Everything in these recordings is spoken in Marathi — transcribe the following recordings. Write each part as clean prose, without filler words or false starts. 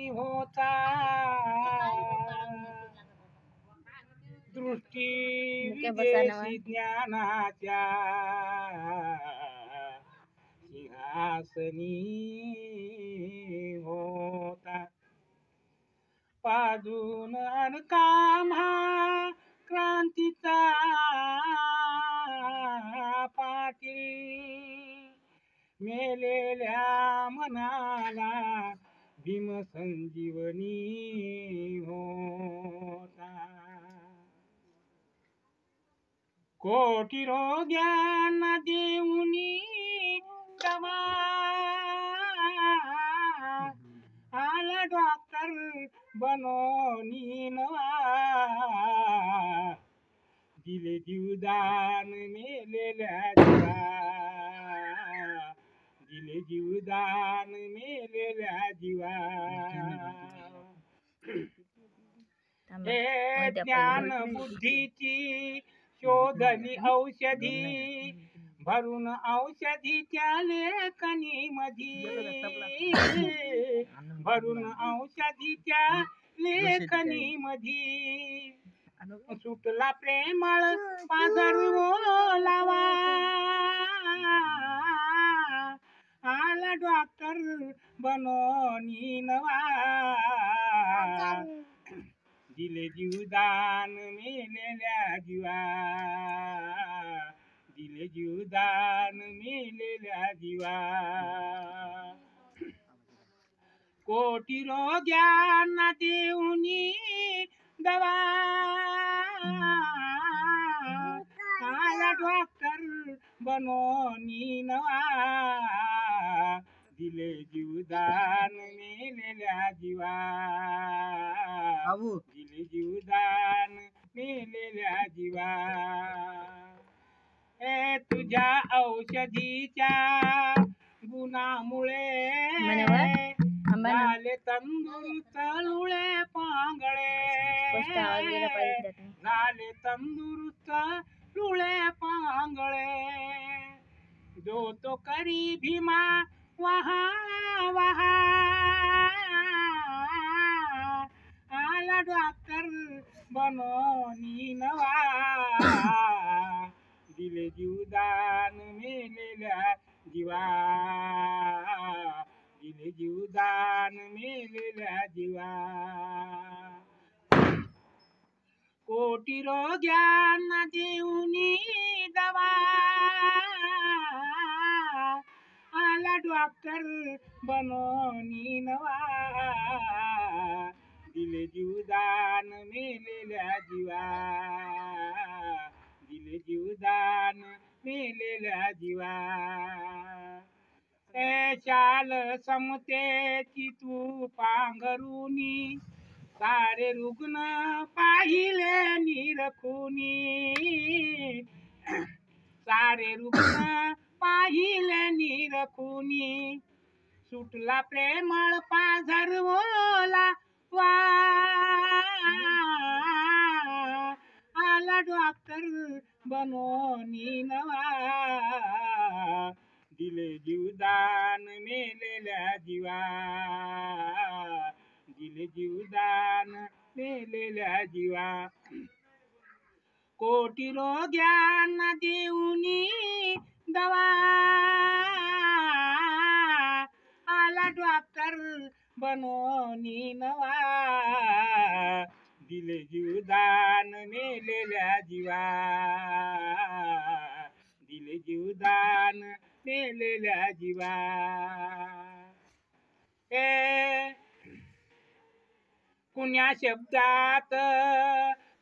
होता दृष्टी विदेशी ज्ञानाच्या सिंहासनी होता पाजून अनकाम्हा क्रांतीचा पाटील मेलेल्या मनाला भीम संजीवनी होता कोटी रोग्यांना देऊनी दवा आला डॉक्टर बनोनी नवा दिले जीवदान मेलेल्या जीवा दिले जीवदान मेलेल्या जीवा हे ज्ञान बुद्धीची शोधली औषधी भरून औषधीच्या लेखनी मधी भरून औषधीच्या लेखनी मधी सुटला प्रेमळ पाझर बोलावा आला डॉक्टर बनोनी नवा दिले जीवदान मेलेल्या जीवा दिले जीवदान मेलेल्या जीवा कोटी रोग्यांना देऊनी दवा आला डॉक्टर बनोनी नवा दिले जीवदान मेलेल्या जीवा दिले जीवदान मेलेल्या जीवा ए तुझ्या औषधीच्या गुणामुळे झाले तंदुरुस्त लुळे पांगळे झाले तंदुरुस्त लुळे पांगळे जो तो करी भीमा वहा वहा आला डॉक्टर बनोनी नवा दिले जीवदान मेलेल्या जीवा दिले जीवदान मेलेल्या जीवा कोटी रोग्यांना देऊनी दवा आला डॉक्टर बनोनी नवा दिले जीवदान मेलेल्या जीवा दिले जीवदान मेलेल्या जीवा ए शाल समतेची तू पांघरुनी सारे रुग्ण पाहिले निरखुनी सारे रुग्ण पाहिले निरखुनी सुटला प्रेमळ पाझर ओला वा आला डॉक्टर बनोनी नवा दिले जीवदान मेलेल्या जीवा दिले जीवदान मेलेल्या जीवा कोटी रोग्यांना देऊनी दवा आला डॉक्टर बनोनी नवा दिले जीवदान मेलेल्या जीवा दिले जीवदान मेलेल्या जीवा ए कुण्या शब्दात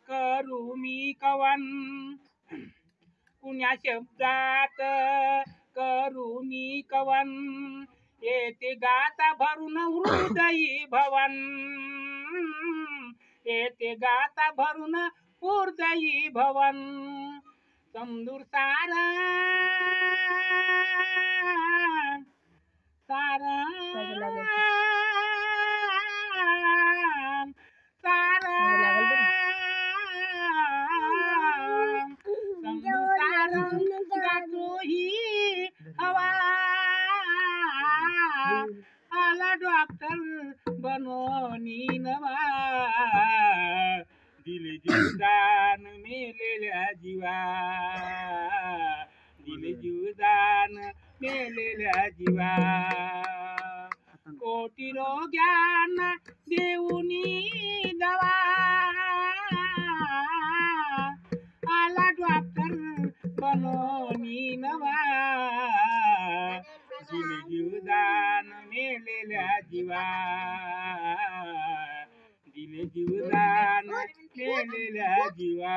करू मी कवन कुण्या शब्दात करू मी कवन येते गाता भरून हृदयी भवन येते गाता भरून हृदयी भवन समदूर सारा सारा हवा आला डॉक्टर बनो बनोनी नवा दिले जीवदान मेलेल्या जीवा दिले जीवदान मेलेल्या जीवा कोटी रोग्यांना देऊनी दवा आला डॉक्टर बनोनी नवा दिले जीवदान मेलेल्या जीवा दिले जीवदान मेलेल्या जीवा